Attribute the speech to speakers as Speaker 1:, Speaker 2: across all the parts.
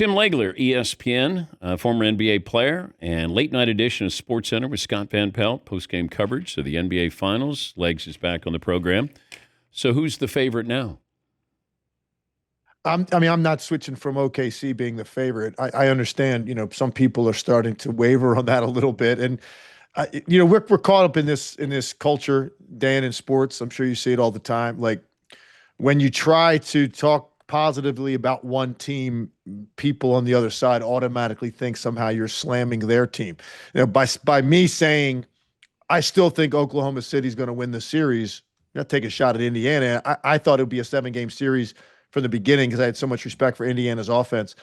Speaker 1: Jim Leggler, ESPN, former NBA player, and late night edition of SportsCenter with Scott Van Pelt, post-game coverage of the NBA Finals. Legs is back on the program. So who's the favorite now?
Speaker 2: I'm not switching from OKC being the favorite. I understand, some people are starting to waver on that a little bit. And, we're caught up in this culture, Dan, in sports. I'm sure you see it all the time. Like when you try to talk positively about one team, people on the other side automatically think somehow you're slamming their team. By me saying I still think Oklahoma City's going to win the series, take a shot at Indiana. I thought it would be a 7-game series from the beginning because I had so much respect for Indiana's offense.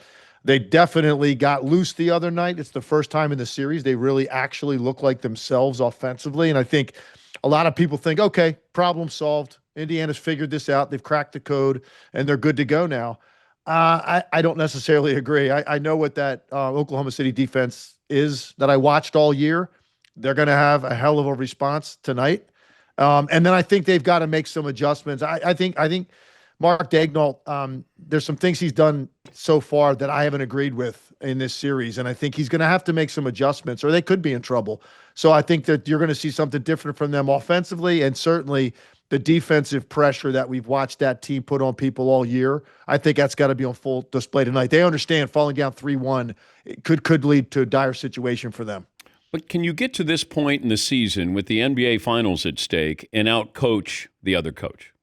Speaker 2: They definitely got loose the other night. It's the first time in the series they really actually look like themselves offensively. And I think a lot of people think, okay, problem solved. Indiana's figured this out. They've cracked the code, and they're good to go now. I don't necessarily agree. I know what that Oklahoma City defense is that I watched all year. They're going to have a hell of a response tonight. And then I think they've got to make some adjustments. I think Mark Daigneault, there's some things he's done so far that I haven't agreed with in this series, and I think he's going to have to make some adjustments or they could be in trouble. So I think that you're going to see something different from them offensively, and certainly the defensive pressure that we've watched that team put on people all year. I think that's got to be on full display tonight. They understand falling down 3-1 could lead to a dire situation for them.
Speaker 1: But can you get to this point in the season with the NBA Finals at stake and outcoach the other coach?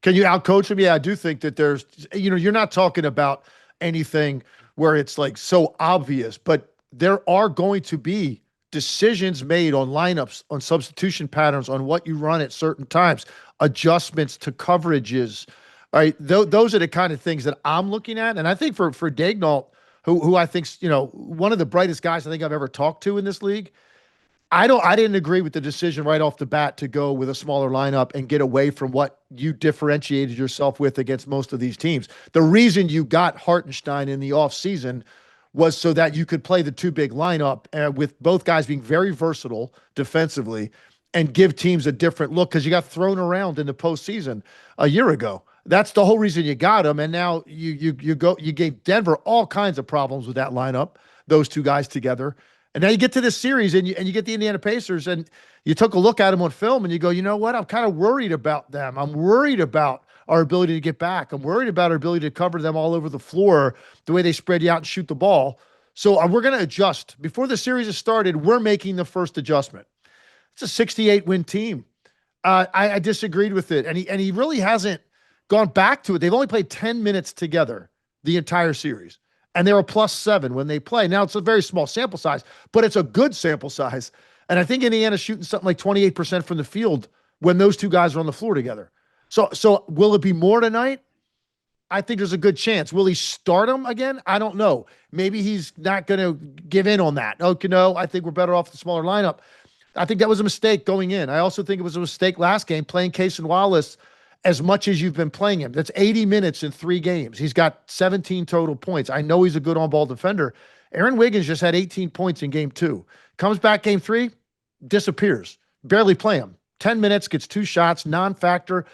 Speaker 2: Can you outcoach them? Yeah, I do think that there's, you're not talking about anything where it's like so obvious, but there are going to be decisions made on lineups, on substitution patterns, on what you run at certain times, adjustments to coverages. All right, those are the kind of things that I'm looking at. And I think for Daigneault, who I think's, one of the brightest guys I think I've ever talked to in this league, I didn't agree with the decision right off the bat to go with a smaller lineup and get away from what you differentiated yourself with against most of these teams. The reason you got Hartenstein in the offseason was so that you could play the two big lineup with both guys being very versatile defensively and give teams a different look because you got thrown around in the postseason a year ago. That's the whole reason you got them. And now you gave Denver all kinds of problems with that lineup, those two guys together. And now you get to this series and you get the Indiana Pacers and you took a look at them on film and you go, you know what? I'm kind of worried about them. I'm worried about our ability to get back. I'm worried about our ability to cover them all over the floor, the way they spread you out and shoot the ball. So we're going to adjust. Before the series has started, we're making the first adjustment. It's a 68-win team. I disagreed with it. And he really hasn't gone back to it. They've only played 10 minutes together the entire series. And they were +7 when they play. Now, it's a very small sample size, but it's a good sample size. And I think Indiana's shooting something like 28% from the field when those two guys are on the floor together. So will it be more tonight? I think there's a good chance. Will he start him again? I don't know. Maybe he's not going to give in on that. Okay, no, I think we're better off the smaller lineup. I think that was a mistake going in. I also think it was a mistake last game playing Case and Wallace as much as you've been playing him. That's 80 minutes in 3 games. He's got 17 total points. I know he's a good on-ball defender. Aaron Wiggins just had 18 points in game 2. Comes back game 3, disappears. Barely play him. 10 minutes, gets 2 shots, non-factor.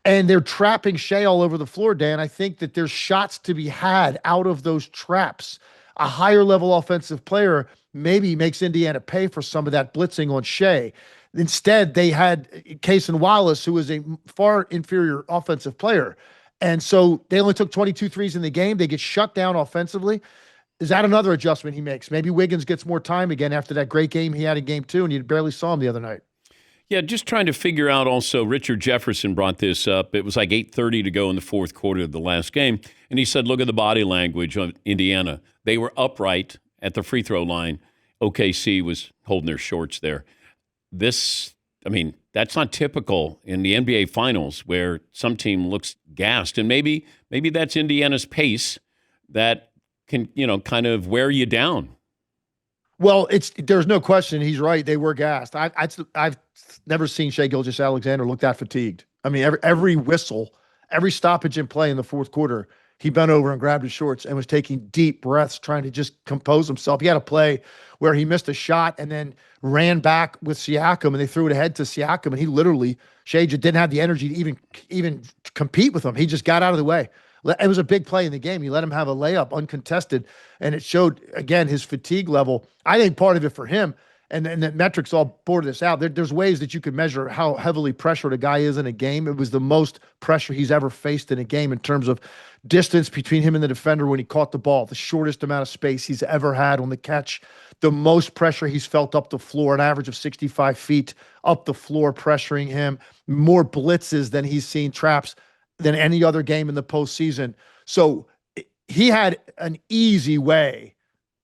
Speaker 2: And they're trapping Shea all over the floor, Dan. I think that there's shots to be had out of those traps. A higher-level offensive player maybe makes Indiana pay for some of that blitzing on Shea. Instead, they had Case and Wallace, who is a far inferior offensive player. And so they only took 22 threes in the game. They get shut down offensively. Is that another adjustment he makes? Maybe Wiggins gets more time again after that great game he had in game 2, and you barely saw him the other night.
Speaker 1: Yeah, just trying to figure out also, Richard Jefferson brought this up. It was like 8:30 to go in the fourth quarter of the last game. And he said, look at the body language of Indiana. They were upright at the free throw line. OKC was holding their shorts there. That's not typical in the NBA Finals where some team looks gassed. And maybe that's Indiana's pace that can, kind of wear you down.
Speaker 2: Well, there's no question. He's right. They were gassed. I've never seen Shai Gilgeous-Alexander look that fatigued. I mean, every whistle, every stoppage in play in the fourth quarter, he bent over and grabbed his shorts and was taking deep breaths, trying to just compose himself. He had a play where he missed a shot and then ran back with Siakam, and they threw it ahead to Siakam, and he literally, Shai just didn't have the energy to even compete with him. He just got out of the way. It was a big play in the game. You let him have a layup uncontested, and it showed, again, his fatigue level. I think part of it for him, and the metrics all bore this out. There's ways that you could measure how heavily pressured a guy is in a game. It was the most pressure he's ever faced in a game in terms of distance between him and the defender when he caught the ball, the shortest amount of space he's ever had on the catch, the most pressure he's felt up the floor, an average of 65 feet up the floor pressuring him, more blitzes than he's seen, traps than any other game in the postseason. So he had an easy way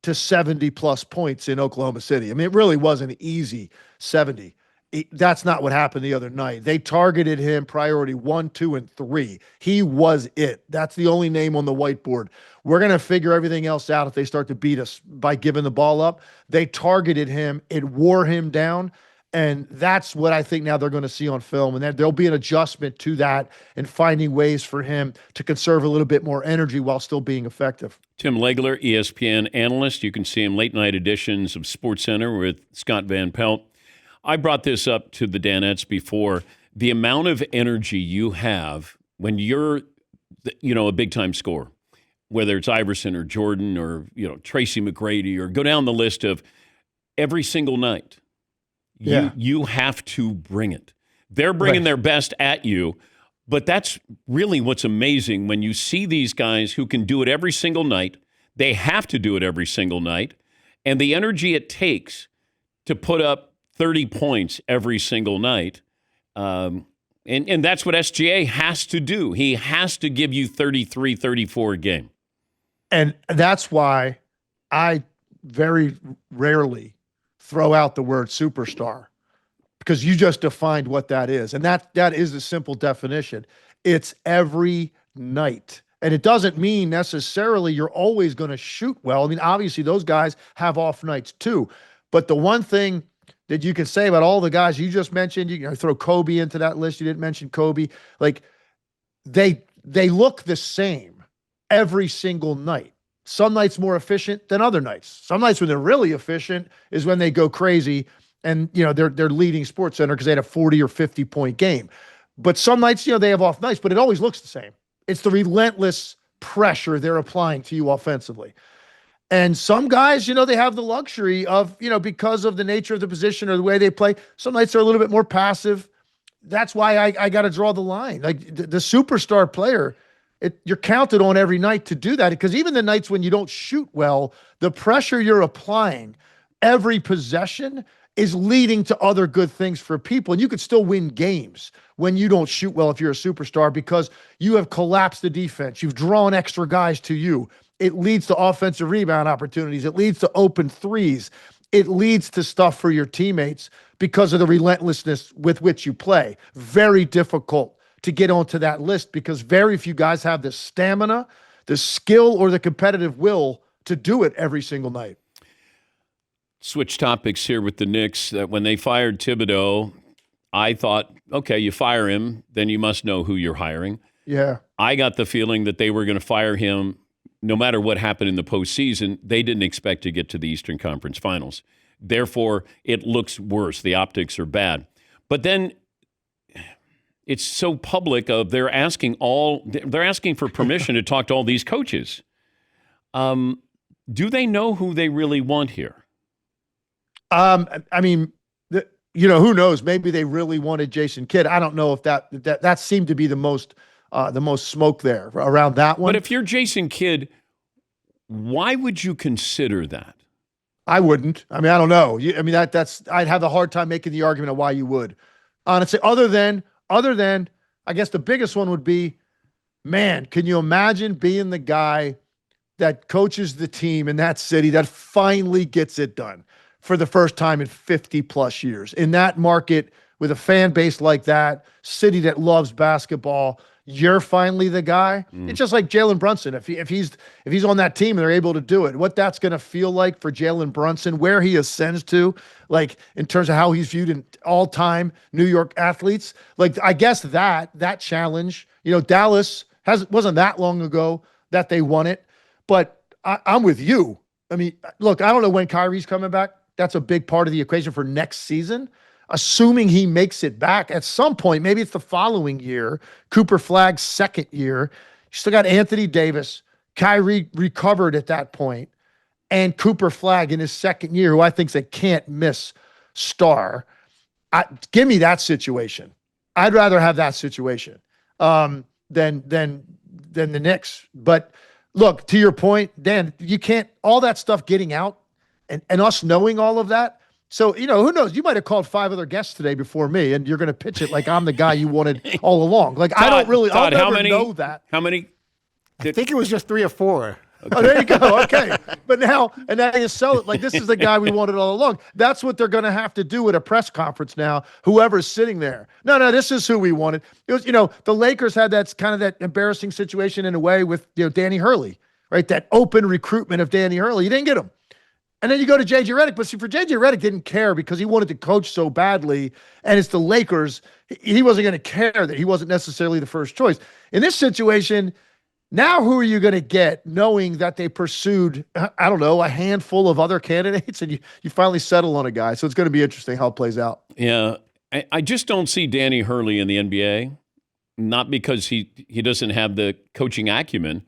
Speaker 2: to 70 plus points in Oklahoma City. I mean, it really was an easy 70. That's not what happened the other night. They targeted him priority 1, 2, and 3. He was it. That's the only name on the whiteboard. We're going to figure everything else out if they start to beat us by giving the ball up. They targeted him. It wore him down. And that's what I think now they're going to see on film. And then there'll be an adjustment to that and finding ways for him to conserve a little bit more energy while still being effective.
Speaker 1: Tim Leggler, ESPN analyst. You can see him late night editions of SportsCenter with Scott Van Pelt. I brought this up to the Danettes before. The amount of energy you have when you're, a big-time scorer, whether it's Iverson or Jordan or, Tracy McGrady, or go down the list of every single night. You have to bring it. They're bringing their best at you, but that's really what's amazing when you see these guys who can do it every single night. They have to do it every single night, and the energy it takes to put up 30 points every single night. And that's what SGA has to do. He has to give you 33, 34 a game.
Speaker 2: And that's why I very rarely throw out the word superstar, because you just defined what that is. And that is a simple definition. It's every night. And it doesn't mean necessarily you're always going to shoot well. I mean, obviously those guys have off nights too. But the one thing that you can say about all the guys you just mentioned, you can throw Kobe into that list. You didn't mention Kobe. Like they look the same every single night. Some nights more efficient than other nights. Some nights when they're really efficient is when they go crazy and, they're leading SportsCenter because they had a 40 or 50 point game. But some nights, they have off nights, but it always looks the same. It's the relentless pressure they're applying to you offensively. And some guys, they have the luxury of, because of the nature of the position or the way they play, some nights are a little bit more passive. That's why I got to draw the line. Like the superstar player, you're counted on every night to do that, because even the nights when you don't shoot well, the pressure you're applying every possession is leading to other good things for people. And you could still win games when you don't shoot well if you're a superstar, because you have collapsed the defense. You've drawn extra guys to you. It leads to offensive rebound opportunities. It leads to open threes. It leads to stuff for your teammates because of the relentlessness with which you play. Very difficult to get onto that list because very few guys have the stamina, the skill, or the competitive will to do it every single night.
Speaker 1: Switch topics here with the Knicks. When they fired Thibodeau, I thought, okay, you fire him, then you must know who you're hiring.
Speaker 2: Yeah.
Speaker 1: I got the feeling that they were going to fire him no matter what happened in the postseason. They didn't expect to get to the Eastern Conference Finals. Therefore, it looks worse. The optics are bad. But then it's so public of they're asking for permission to talk to all these coaches. Do they know who they really want here?
Speaker 2: I mean, who knows? Maybe they really wanted Jason Kidd. I don't know if that seemed to be the most smoke there around that one.
Speaker 1: But if you're Jason Kidd, why would you consider that?
Speaker 2: I wouldn't. I mean, I don't know. I'd have a hard time making the argument of why you would. Honestly, other than, I guess the biggest one would be, man, can you imagine being the guy that coaches the team in that city that finally gets it done for the first time in 50 plus years in that market with a fan base like that, city that loves basketball? You're finally the guy. It's just like Jalen Brunson. If he's on that team and they're able to do it, what that's going to feel like for Jalen Brunson, where he ascends to, like in terms of how he's viewed in all-time New York athletes. Like, I guess that challenge, Dallas wasn't that long ago that they won it, but I'm with you. I mean, look, I don't know when Kyrie's coming back. That's a big part of the equation for next season. Assuming he makes it back at some point, maybe it's the following year, Cooper Flagg's second year, still got Anthony Davis. Kyrie recovered at that point, and Cooper Flagg in his second year, who I think is a can't miss star. Give me that situation. I'd rather have that situation than the Knicks. But look, to your point, Dan, you can't all that stuff getting out and us knowing all of that. So, who knows? You might have called 5 other guests today before me, and you're going to pitch it like I'm the guy you wanted all along. Like, Todd, I don't really, Todd, I'll never know that.
Speaker 1: How many?
Speaker 3: I think it was just 3 or 4.
Speaker 2: Okay. Oh, there you go. Okay. But now you sell it like this is the guy we wanted all along. That's what they're going to have to do at a press conference now, whoever's sitting there. No, this is who we wanted. It was, the Lakers had that kind of that embarrassing situation in a way with, Danny Hurley, right? That open recruitment of Danny Hurley. You didn't get him. And then you go to J.J. Redick. But see, for J.J. Redick didn't care because he wanted to coach so badly, and it's the Lakers. He wasn't going to care that he wasn't necessarily the first choice. In this situation, now who are you going to get knowing that they pursued, I don't know, a handful of other candidates, and you finally settle on a guy? So it's going to be interesting how it plays out.
Speaker 1: Yeah. I just don't see Danny Hurley in the NBA, not because he doesn't have the coaching acumen,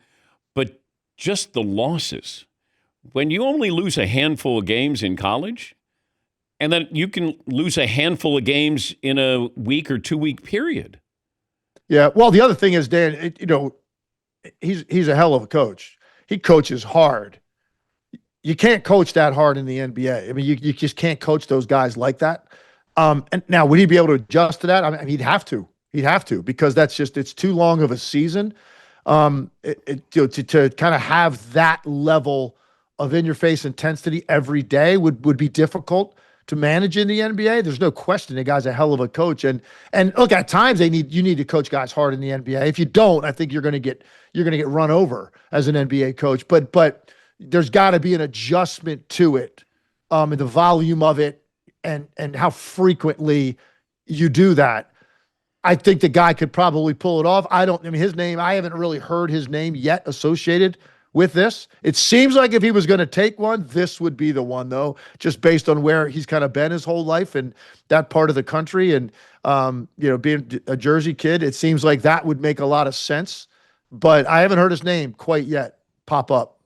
Speaker 1: but just the losses. When you only lose a handful of games in college, and then you can lose a handful of games in a week or 2-week period.
Speaker 2: Yeah. Well, the other thing is, Dan, he's a hell of a coach. He coaches hard. You can't coach that hard in the NBA. I mean, you just can't coach those guys like that. And now, would he be able to adjust to that? I mean, he'd have to. He'd have to, because it's too long of a season. To kind of have that level of in-your-face intensity every day would be difficult to manage in the NBA. There's no question the guy's a hell of a coach. And look, at times you need to coach guys hard in the NBA. If you don't, I think you're going to get run over as an NBA coach. But there's got to be an adjustment to it, and the volume of it, and how frequently you do that. I think the guy could probably pull it off. His name, I haven't really heard his name yet associated with this. It seems like if he was going to take one, this would be the one, though, just based on where he's kind of been his whole life in that part of the country. And, being a Jersey kid, it seems like that would make a lot of sense. But I haven't heard his name quite yet pop up.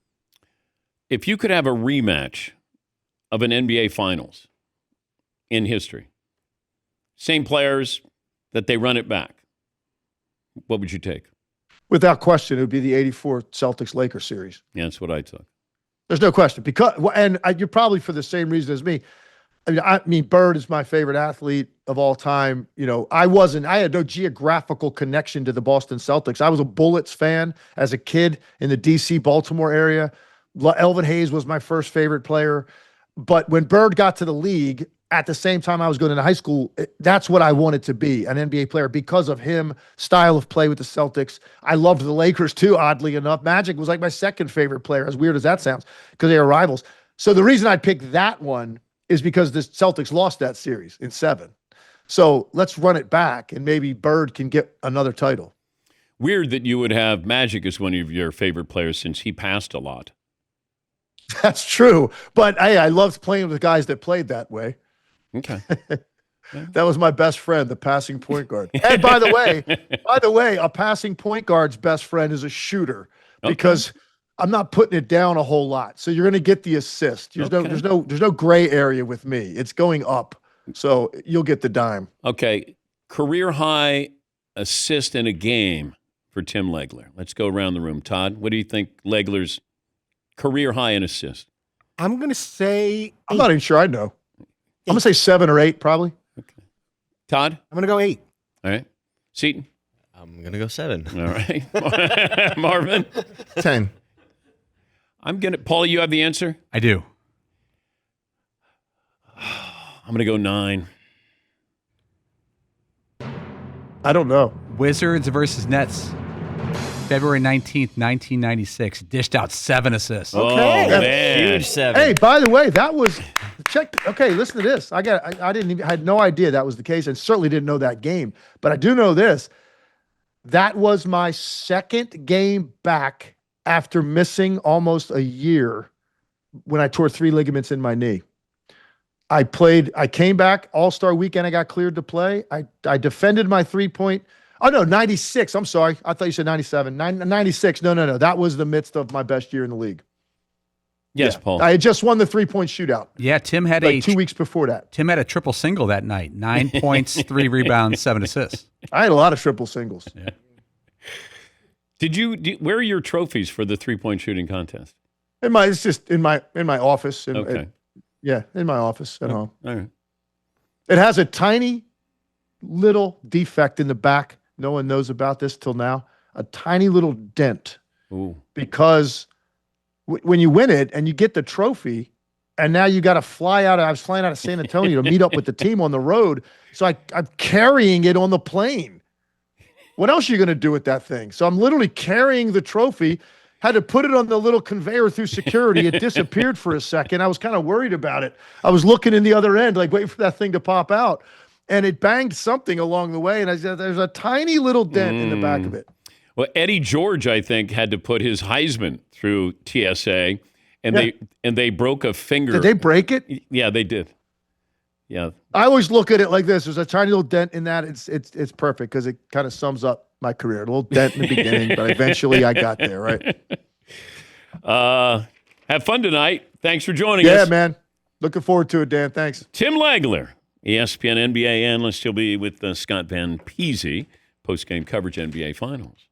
Speaker 1: If you could have a rematch of an NBA Finals in history, same players that they run it back, what would you take?
Speaker 2: Without question, it would be the 84 Celtics-Lakers series.
Speaker 1: Yeah, that's what I took.
Speaker 2: There's no question. You're probably for the same reason as me. I mean, Bird is my favorite athlete of all time. I had no geographical connection to the Boston Celtics. I was a Bullets fan as a kid in the DC, Baltimore area. Elvin Hayes was my first favorite player. But when Bird got to the league, at the same time I was going into high school, that's what I wanted to be, an NBA player, because of him, style of play with the Celtics. I loved the Lakers too, oddly enough. Magic was like my second favorite player, as weird as that sounds, because they were rivals. So the reason I picked that one is because the Celtics lost that series in 7. So let's run it back, and maybe Bird can get another title.
Speaker 1: Weird that you would have Magic as one of your favorite players, since he passed a lot.
Speaker 2: That's true. But I loved playing with guys that played that way.
Speaker 1: Okay.
Speaker 2: That was my best friend, the passing point guard. And by the way, a passing point guard's best friend is a shooter, because I'm not putting it down a whole lot. So you're going to get the assist. There's no gray area with me. It's going up. So you'll get the dime.
Speaker 1: Okay. Career high assist in a game for Tim Leggler. Let's go around the room. Todd, what do you think Legler's career high in assist?
Speaker 3: I'm going to say 8.
Speaker 2: I'm not even sure I know. I'm going to say 7 or 8, probably.
Speaker 1: Okay. Todd?
Speaker 3: I'm going to go 8.
Speaker 1: All right. Seton?
Speaker 4: I'm going to go 7.
Speaker 1: All right. Marvin?
Speaker 3: 10.
Speaker 1: Paula, you have the answer?
Speaker 5: I do.
Speaker 1: I'm going to go 9.
Speaker 2: I don't know.
Speaker 5: Wizards versus Nets. February 19th, 1996. Dished out 7 assists.
Speaker 1: Okay. Oh, man.
Speaker 4: Huge 7.
Speaker 2: Hey, by the way, that was check. Okay, listen to this. I had no idea that was the case, and certainly didn't know that game. But I do know this. That was my second game back after missing almost a year when I tore 3 ligaments in my knee. I came back All-Star weekend. I got cleared to play. I defended my 3-point Oh, no, 96. I'm sorry. I thought you said 97. 96. No. That was the midst of my best year in the league.
Speaker 1: Yes,
Speaker 2: Yeah.
Speaker 1: Paul.
Speaker 2: I had just won the 3-point shootout.
Speaker 5: Yeah, Tim had
Speaker 2: like 2 weeks before that.
Speaker 5: Tim had a triple single that night. 9 points, 3 rebounds, 7 assists.
Speaker 2: I had a lot of triple singles.
Speaker 5: Yeah.
Speaker 2: Where
Speaker 1: are your trophies for the 3-point shooting contest?
Speaker 2: It's just in my office.
Speaker 1: Okay.
Speaker 2: In my office at home.
Speaker 1: All right.
Speaker 2: It has a tiny little defect in the back. No one knows about this till now. A tiny little dent.
Speaker 1: Ooh.
Speaker 2: Because when you win it and you get the trophy, and now you got to fly out. I was flying out of San Antonio to meet up with the team on the road. So I'm carrying it on the plane. What else are you going to do with that thing? So I'm literally carrying the trophy. Had to put it on the little conveyor through security. It disappeared for a second. I was kind of worried about it. I was looking in the other end, like waiting for that thing to pop out. And it banged something along the way. And I said, there's a tiny little dent in the back of it.
Speaker 1: Well, Eddie George, I think, had to put his Heisman through TSA, and they broke a finger.
Speaker 2: Did they break it?
Speaker 1: Yeah, they did. Yeah.
Speaker 2: I always look at it like this. There's a tiny little dent in that. It's perfect because it kind of sums up my career. A little dent in the beginning, but eventually I got there, right?
Speaker 1: Have fun tonight. Thanks for joining us.
Speaker 2: Yeah, man. Looking forward to it, Dan. Thanks.
Speaker 1: Tim Legler, ESPN NBA analyst. He'll be with Scott Van Peasy, post-game coverage NBA Finals.